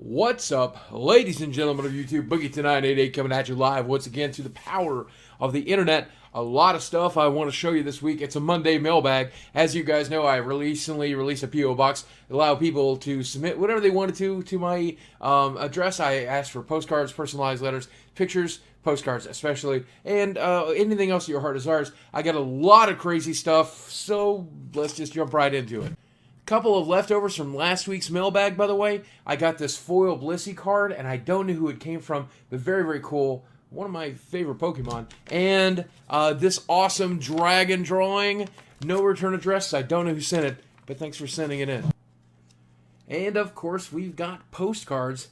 What's up, ladies and gentlemen of YouTube? Boogie2988 coming at you live once again to the power of the internet. A lot of stuff I want to show you this week. It's a Monday mailbag. As you guys know, I recently released a P.O. box. Allow people to submit whatever they wanted to my address. I asked for postcards, personalized letters, pictures, postcards especially, and anything else your heart desires. I got a lot of crazy stuff, so let's just jump right into it. Couple of leftovers from last week's mailbag, by the way. I got this foil Blissey card, and I don't know who it came from, but very, very cool. One of my favorite Pokemon. And this awesome dragon drawing. No return address. I don't know who sent it, but thanks for sending it in. And, of course, we've got postcards.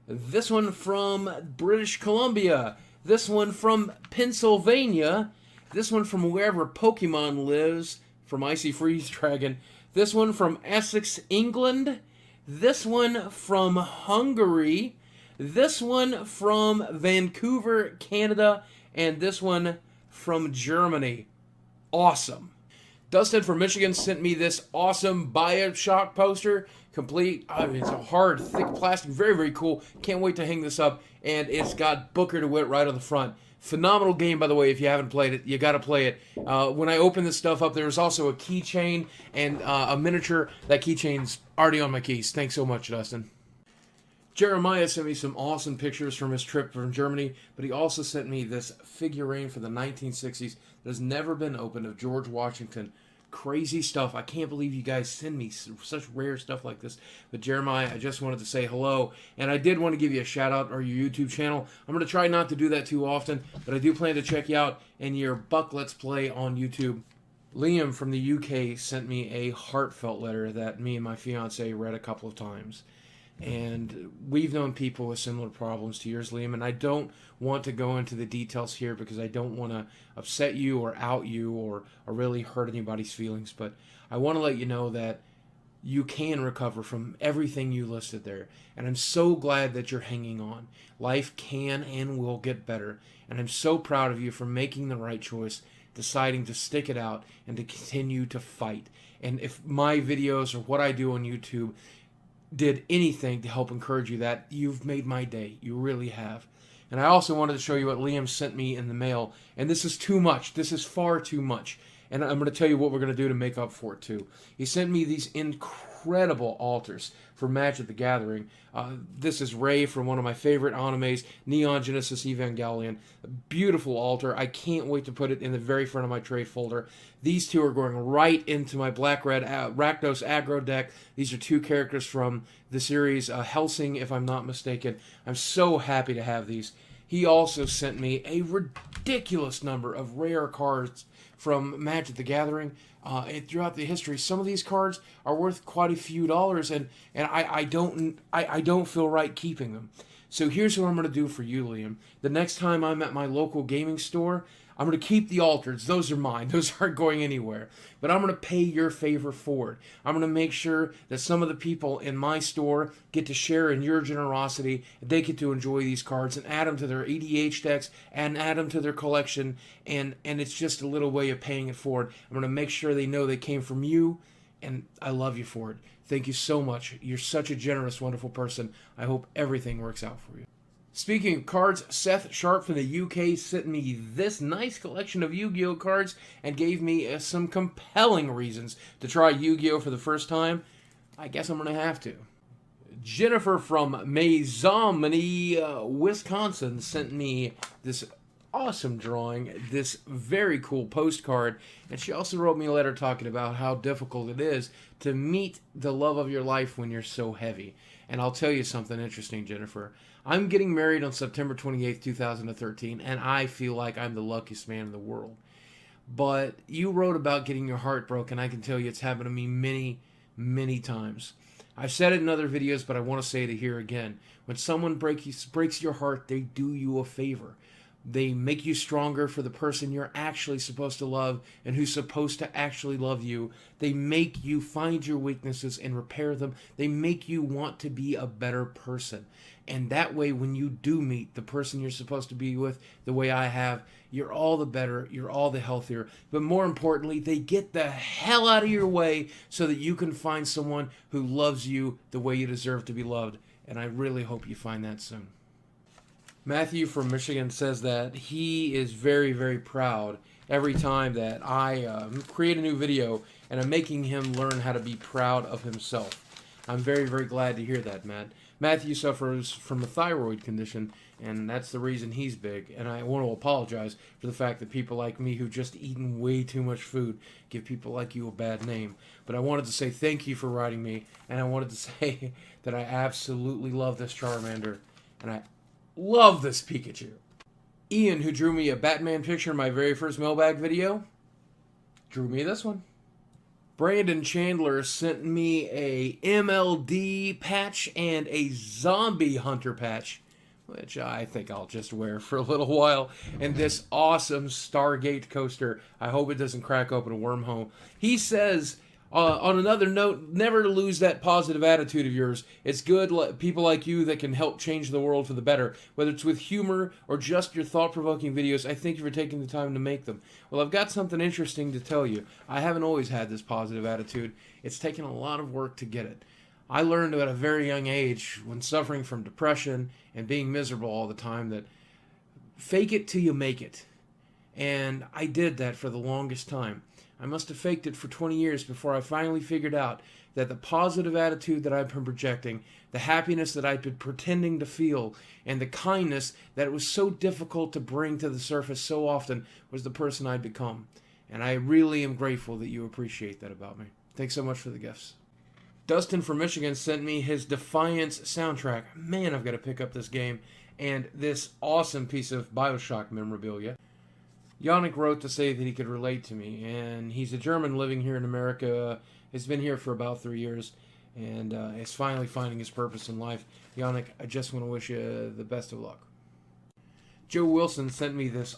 This one from British Columbia. This one from Pennsylvania. This one from wherever Pokemon lives, from Icy Freeze Dragon. This one from Essex, England. This one from Hungary. This one from Vancouver, Canada. And this one from Germany. Awesome. Dustin from Michigan sent me this awesome Bioshock poster. Complete. I mean, it's a hard, thick plastic. Very, very cool. Can't wait to hang this up. And it's got Booker DeWitt right on the front. Phenomenal game, by the way. If you haven't played it, you got to play it. When I open this stuff up, there's also a keychain and a miniature. That keychain's already on my keys. Thanks so much, Dustin. Jeremiah sent me some awesome pictures from his trip from Germany, but he also sent me this figurine for the 1960s that has never been opened of George Washington. Crazy stuff. I can't believe you guys send me such rare stuff like this. But Jeremiah, I just wanted to say hello. And I did want to give you a shout out on your YouTube channel. I'm going to try not to do that too often, but I do plan to check you out in your Buck Let's Play on YouTube. Liam from the UK sent me a heartfelt letter that me and my fiance read a couple of times. And we've known people with similar problems to yours, Liam, and I don't want to go into the details here because I don't want to upset you or out you or really hurt anybody's feelings, but I want to let you know that you can recover from everything you listed there, and I'm so glad that you're hanging on. Life can and will get better, and I'm so proud of you for making the right choice, deciding to stick it out and to continue to fight. And if my videos or what I do on YouTube did anything to help encourage you, that you've made my day. You really have. And I also wanted to show you what Liam sent me in the mail. And this is too much. This is far too much. And I'm going to tell you what we're going to do to make up for it, too. He sent me these incredible altars for Magic the Gathering. This is Ray from one of my favorite animes, Neon Genesis Evangelion. A beautiful altar. I can't wait to put it in the very front of my trade folder. These two are going right into my Black-Red Rakdos aggro deck. These are two characters from the series Helsing, if I'm not mistaken. I'm so happy to have these. He also sent me a ridiculous number of rare cards from Magic the Gathering. And throughout the history, some of these cards are worth quite a few dollars, and I don't feel right keeping them. So here's what I'm going to do for you, Liam. The next time I'm at my local gaming store, I'm going to keep the altars. Those are mine. Those aren't going anywhere. But I'm going to pay your favor forward. I'm going to make sure that some of the people in my store get to share in your generosity. They get to enjoy these cards and add them to their EDH decks and add them to their collection. And it's just a little way of paying it forward. I'm going to make sure they know they came from you. And I love you for it. Thank you so much. You're such a generous, wonderful person. I hope everything works out for you. Speaking of cards, Seth Sharp from the UK sent me this nice collection of Yu-Gi-Oh cards and gave me some compelling reasons to try Yu-Gi-Oh for the first time. I guess I'm going to have to. Jennifer from Maisomony, Wisconsin sent me this awesome drawing, this very cool postcard, and she also wrote me a letter talking about how difficult it is to meet the love of your life when you're so heavy. And I'll tell you something interesting, Jennifer. I'm getting married on September 28th, 2013, and I feel like I'm the luckiest man in the world. But you wrote about getting your heart broken. I can tell you it's happened to me many, many times. I've said it in other videos, but I want to say it here again. When someone breaks your heart, they do you a favor. They make you stronger for the person you're actually supposed to love and who's supposed to actually love you. They make you find your weaknesses and repair them. They make you want to be a better person. And that way, when you do meet the person you're supposed to be with, the way I have, you're all the better, you're all the healthier. But more importantly, they get the hell out of your way so that you can find someone who loves you the way you deserve to be loved. and I really hope you find that soon. Matthew from Michigan says that he is very, very proud every time that I create a new video and I'm making him learn how to be proud of himself. I'm very, very glad to hear that, Matt. Matthew suffers from a thyroid condition, and that's the reason he's big. And I want to apologize for the fact that people like me who've just eaten way too much food give people like you a bad name. But I wanted to say thank you for writing me, and I wanted to say that I absolutely love this Charmander, and I love this Pikachu. Ian, who drew me a Batman picture in my very first Mailbag video, drew me this one. Brandon Chandler sent me a MLD patch and a Zombie Hunter patch, which I think I'll just wear for a little while, and this awesome Stargate coaster. I hope it doesn't crack open a wormhole. He says, on another note, never lose that positive attitude of yours. It's good people like you that can help change the world for the better. Whether it's with humor or just your thought-provoking videos, I thank you for taking the time to make them. Well, I've got something interesting to tell you. I haven't always had this positive attitude. It's taken a lot of work to get it. I learned at a very young age, when suffering from depression and being miserable all the time, that fake it till you make it. And I did that for the longest time. I must have faked it for 20 years before I finally figured out that the positive attitude that I've been projecting, the happiness that I've been pretending to feel, and the kindness that it was so difficult to bring to the surface so often was the person I'd become. And I really am grateful that you appreciate that about me. Thanks so much for the gifts. Dustin from Michigan sent me his Defiance soundtrack. Man, I've got to pick up this game. And this awesome piece of Bioshock memorabilia. Yannick wrote to say that he could relate to me, and he's a German living here in America. He's been here for about 3 years, and is finally finding his purpose in life. Yannick, I just want to wish you the best of luck. Joe Wilson sent me this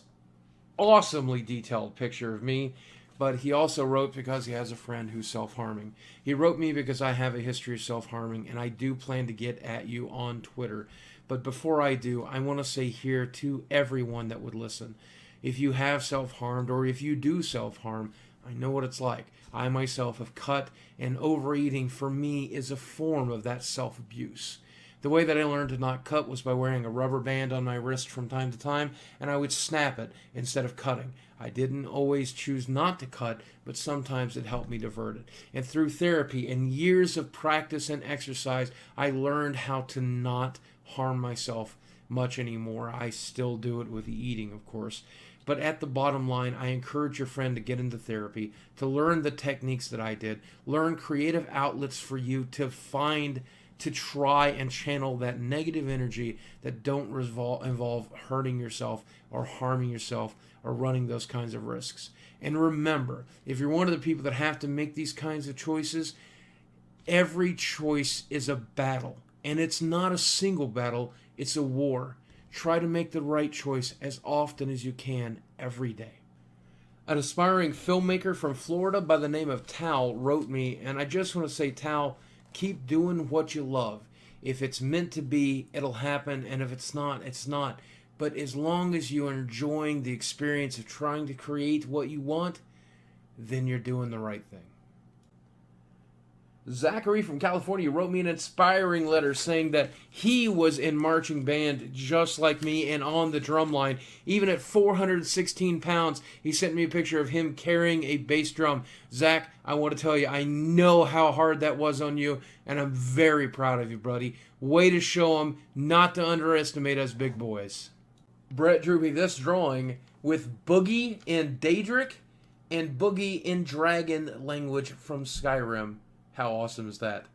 awesomely detailed picture of me, but he also wrote because he has a friend who's self-harming. He wrote me because I have a history of self-harming, and I do plan to get at you on Twitter. But before I do, I want to say here to everyone that would listen, if you have self-harmed or if you do self-harm, I know what it's like. I myself have cut, and overeating for me is a form of that self-abuse. The way that I learned to not cut was by wearing a rubber band on my wrist from time to time, and I would snap it instead of cutting. I didn't always choose not to cut, but sometimes it helped me divert it. And through therapy and years of practice and exercise, I learned how to not harm myself much anymore. I still do it with the eating, of course. But at the bottom line, I encourage your friend to get into therapy, to learn the techniques that I did, learn creative outlets for you to find, to try and channel that negative energy that don't involve hurting yourself or harming yourself or running those kinds of risks. And remember, if you're one of the people that have to make these kinds of choices, every choice is a battle. And it's not a single battle, it's a war. Try to make the right choice as often as you can every day. An aspiring filmmaker from Florida by the name of Tal wrote me, and I just want to say, Tal, keep doing what you love. If it's meant to be, it'll happen, and if it's not, it's not. But as long as you're enjoying the experience of trying to create what you want, then you're doing the right thing. Zachary from California wrote me an inspiring letter saying that he was in marching band just like me and on the drum line. Even at 416 pounds, he sent me a picture of him carrying a bass drum. Zach, I want to tell you, I know how hard that was on you, and I'm very proud of you, buddy. Way to show him not to underestimate us big boys. Brett drew me this drawing with Boogie in Daedric and Boogie in Dragon language from Skyrim. How awesome is that?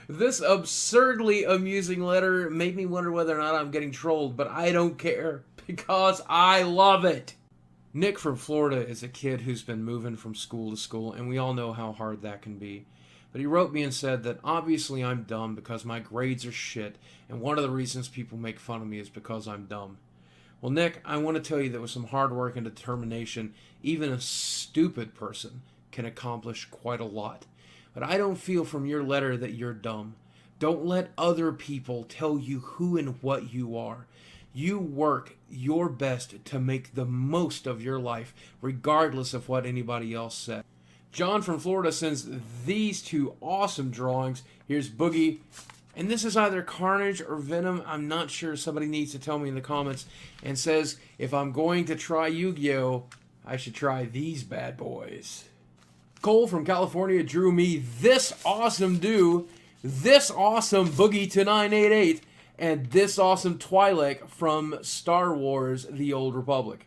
This absurdly amusing letter made me wonder whether or not I'm getting trolled, but I don't care because I love it. Nick from Florida is a kid who's been moving from school to school, and we all know how hard that can be. But he wrote me and said that obviously I'm dumb because my grades are shit, and one of the reasons people make fun of me is because I'm dumb. Well, Nick, I want to tell you that with some hard work and determination, even a stupid person can accomplish quite a lot. But I don't feel from your letter that you're dumb. Don't let other people tell you who and what you are. You work your best to make the most of your life, regardless of what anybody else said. John from Florida sends these two awesome drawings. Here's Boogie And this is either Carnage or Venom. I'm not sure. Somebody needs to tell me in the comments. And says, if I'm going to try Yu-Gi-Oh, I should try these bad boys. Cole from California drew me this awesome this awesome Boogie to 988, and this awesome Twi'lek from Star Wars The Old Republic.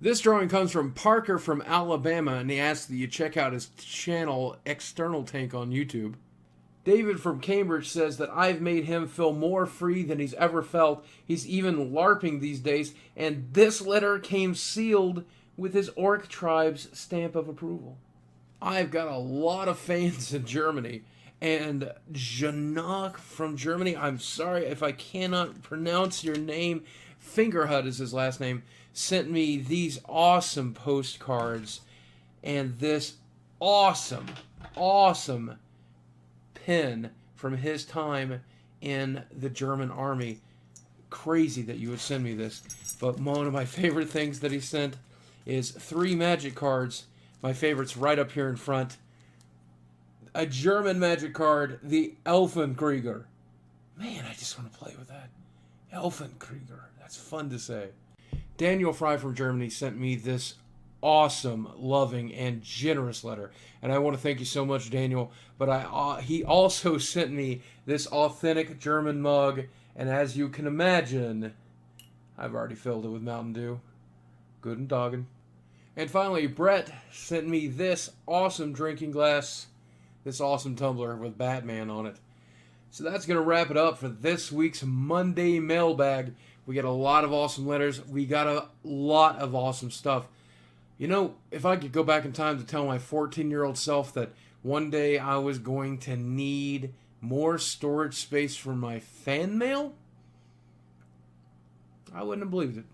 This drawing comes from Parker from Alabama, and he asks that you check out his channel, External Tank, on YouTube. David from Cambridge says that I've made him feel more free than he's ever felt. He's even LARPing these days, and this letter came sealed with his Orc Tribe's stamp of approval. I've got a lot of fans in Germany, and Janok from Germany, I'm sorry if I cannot pronounce your name, Fingerhut is his last name, sent me these awesome postcards and this awesome pen from his time in the German army. Crazy that you would send me this. But one of my favorite things that he sent is 3 magic cards. My favorite's right up here in front. A German magic card, the Elfenkrieger. Man, I just want to play with that. Elfenkrieger. That's fun to say. Daniel Fry from Germany sent me this awesome, loving, and generous letter. And I want to thank you so much, Daniel. But he also sent me this authentic German mug. And as you can imagine, I've already filled it with Mountain Dew. Good and dogging. And finally, Brett sent me this awesome drinking glass, this awesome tumbler with Batman on it. So that's going to wrap it up for this week's Monday mailbag. We got a lot of awesome letters. We got a lot of awesome stuff. You know, if I could go back in time to tell my 14-year-old self that one day I was going to need more storage space for my fan mail, I wouldn't have believed it.